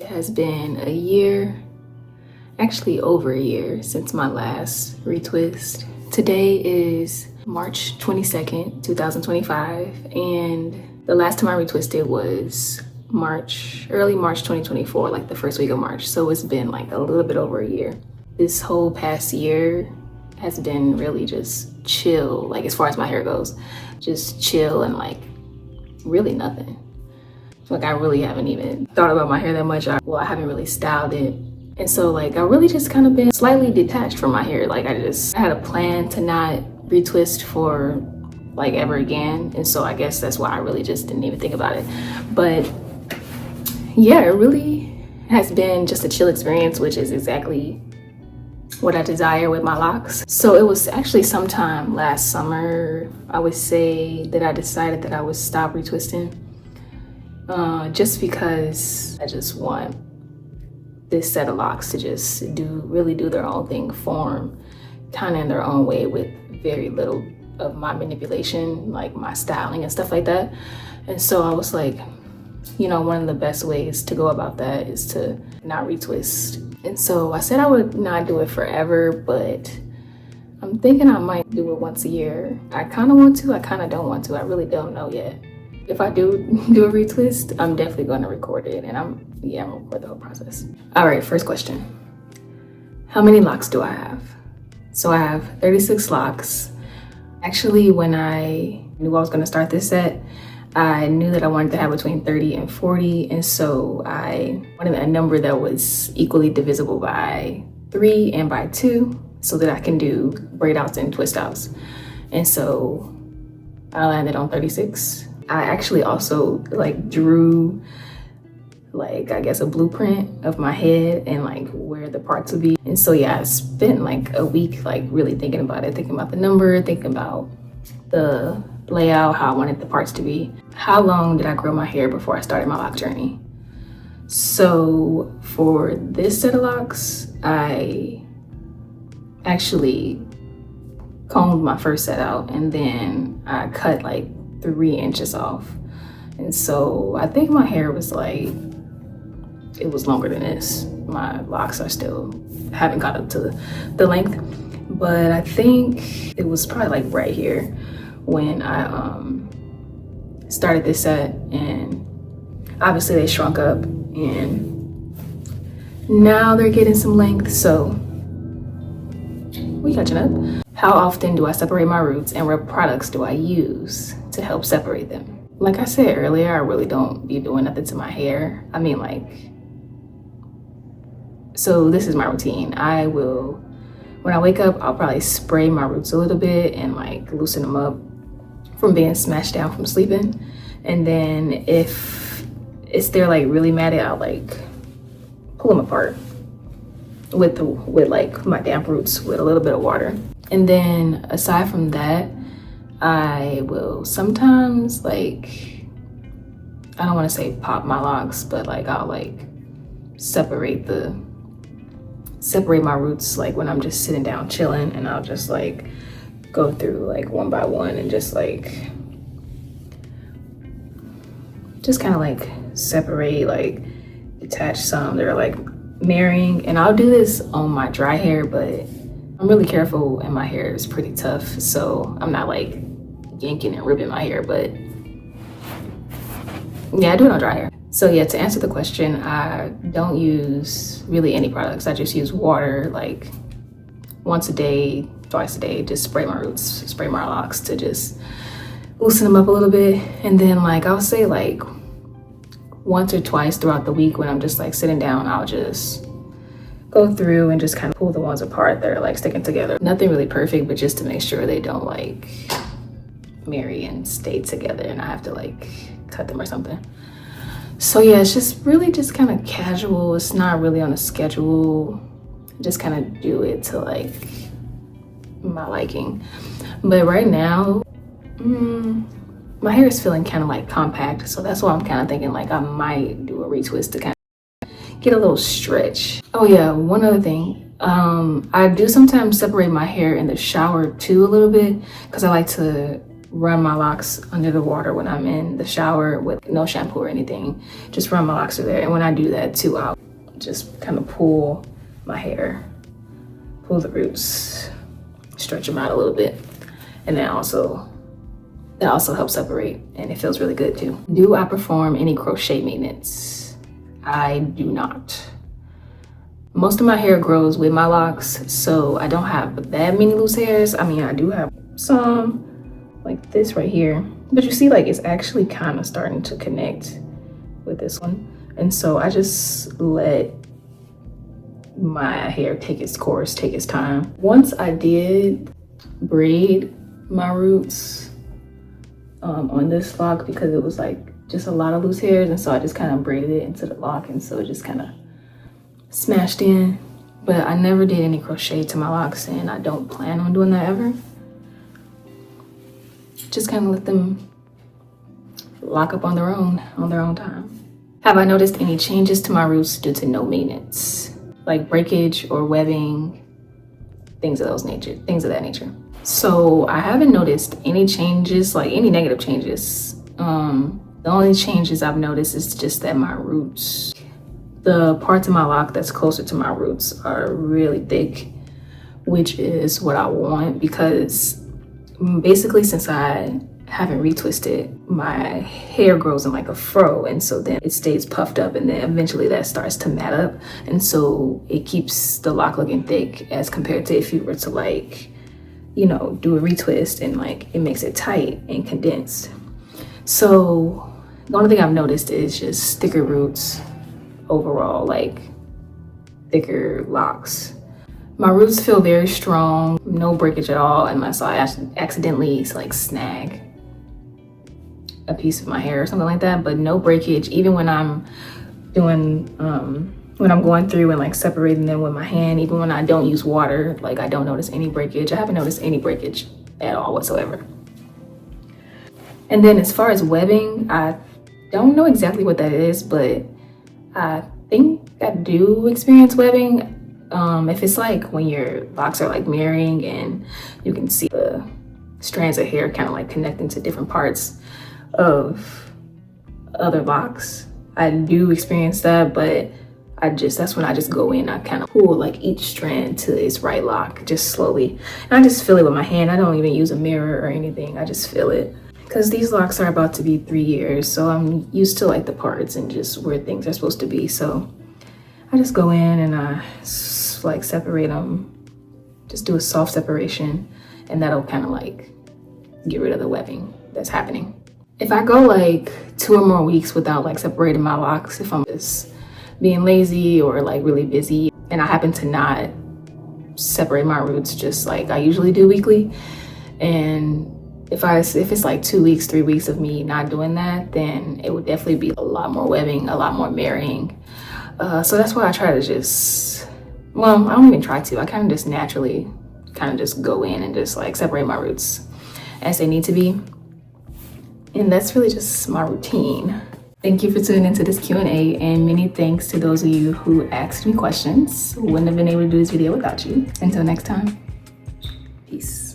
It has been a year, actually over a year, since my last retwist. Today is March 22nd, 2025, and the last time I retwisted was early March 2024, like the first week of March. So it's been like a little bit over a year. This whole past year has been really just chill, like as far as my hair goes, just chill and like really nothing. Like I really haven't even thought about my hair that much. I haven't really styled it. And so like I really just kind of been slightly detached from my hair. Like I had a plan to not retwist for like ever again. And so I guess that's why I really just didn't even think about it. But yeah, it really has been just a chill experience, which is exactly what I desire with my locks. So it was actually sometime last summer, I would say, that I decided that I would stop retwisting. Just because I just want this set of locks to just really do their own thing, form kind of in their own way with very little of my manipulation, like my styling and stuff like that. And so I was like, you know, one of the best ways to go about that is to not retwist. And so I said I would not do it forever, but I'm thinking I might do it once a year. I kind of want to, I kind of don't want to. I really don't know yet. If I do a retwist, I'm definitely going to record it, and I'm gonna record the whole process. All right, first question. How many locks do I have? So I have 36 locks. Actually, when I knew I was going to start this set, I knew that I wanted to have between 30 and 40, and so I wanted a number that was equally divisible by 3 and by 2 so that I can do braid outs and twist outs. And so I landed on 36. I actually also like drew like, I guess, a blueprint of my head and like where the parts would be. And so yeah, I spent like a week like really thinking about it, thinking about the number, thinking about the layout, how I wanted the parts to be. How long did I grow my hair before I started my lock journey? So for this set of locks, I actually combed my first set out and then I cut like 3 inches off. And so I think my hair was like, it was longer than this. My locks haven't got up to the length, but I think it was probably like right here when I started this set, and obviously they shrunk up and now they're getting some length, so we catching up. How often do I separate my roots and what products do I use to help separate them? Like I said earlier, I really don't be doing nothing to my hair. I mean, like, so this is my routine. When I wake up, I'll probably spray my roots a little bit and like loosen them up from being smashed down from sleeping. And then if they're like really matted, I'll like pull them apart with like my damp roots with a little bit of water. And then aside from that, I will sometimes like, I don't want to say pop my locks, but like I'll like separate my roots like when I'm just sitting down chilling, and I'll just like go through like one by one and just kind of like separate, like detach some that are like marrying. And I'll do this on my dry hair, but I'm really careful and my hair is pretty tough, so I'm not like yanking and ripping my hair, but yeah, I do it on dry hair. So yeah, to answer the question, I don't use really any products. I just use water like once a day, twice a day, just spray my roots, spray my locks to just loosen them up a little bit. And then like, I'll say like once or twice throughout the week when I'm just like sitting down, I'll just go through and just kind of pull the ones apart that are like sticking together. Nothing really perfect, but just to make sure they don't like marry and stay together and I have to like cut them or something. So yeah, it's just really just kind of casual. It's not really on a schedule. Just kind of do it to like my liking. But right now, my hair is feeling kind of like compact. So that's why I'm kind of thinking like I might do a retwist to kind of get a little stretch. Oh yeah, one other thing. I do sometimes separate my hair in the shower too a little bit because I like to run my locks under the water when I'm in the shower with no shampoo or anything. Just run my locks through there. And when I do that too, I'll just kind of pull my hair, pull the roots, stretch them out a little bit. And then that also helps separate, and it feels really good too. Do I perform any crochet maintenance? I do not. Most of my hair grows with my locks, so I don't have that many loose hairs. I mean, I do have some, like this right here, but you see, like, it's actually kind of starting to connect with this one. And so I just let my hair take its course, take its time. Once I did braid my roots on this lock, because it was like just a lot of loose hairs, and so I just kind of braided it into the lock, and so it just kind of smashed in. But I never did any crochet to my locks, and I don't plan on doing that ever. Just kind of let them lock up on their own time. Have I noticed any changes to my roots due to no maintenance, like breakage or webbing, things of that nature? So I haven't noticed any changes, like any negative changes. The only changes I've noticed is just that my roots, the parts of my lock that's closer to my roots, are really thick, which is what I want, because basically since I haven't retwisted, my hair grows in like a fro, and so then it stays puffed up, and then eventually that starts to mat up, and so it keeps the lock looking thick as compared to if you were to, like, you know, do a retwist and like it makes it tight and condensed. So the only thing I've noticed is just thicker roots overall, like thicker locks. My roots feel very strong, no breakage at all, unless I accidentally like snag a piece of my hair or something like that, but no breakage. Even when I'm doing, when I'm going through and like separating them with my hand, even when I don't use water, like I don't notice any breakage. I haven't noticed any breakage at all whatsoever. And then as far as webbing, I don't know exactly what that is, but I think I do experience webbing. If it's like when your locks are like mirroring and you can see the strands of hair kind of like connecting to different parts of other locks, I do experience that, but that's when I just go in, I kind of pull like each strand to its right lock, just slowly. And I just feel it with my hand. I don't even use a mirror or anything. I just feel it. Because these locks are about to be 3 years, so I'm used to like the parts and just where things are supposed to be. So I just go in and I like separate them, just do a soft separation, and that'll kind of like get rid of the webbing that's happening. If I go like 2 or more weeks without like separating my locks, if I'm just being lazy or like really busy and I happen to not separate my roots just like I usually do weekly, and if it's like 2 weeks, 3 weeks of me not doing that, then it would definitely be a lot more webbing, a lot more marrying. So that's why I try to just, well, I don't even try to, I kind of just naturally kind of just go in and just like separate my roots as they need to be. And that's really just my routine. Thank you for tuning into this Q&A, and many thanks to those of you who asked me questions. Wouldn't have been able to do this video without you. Until next time, peace.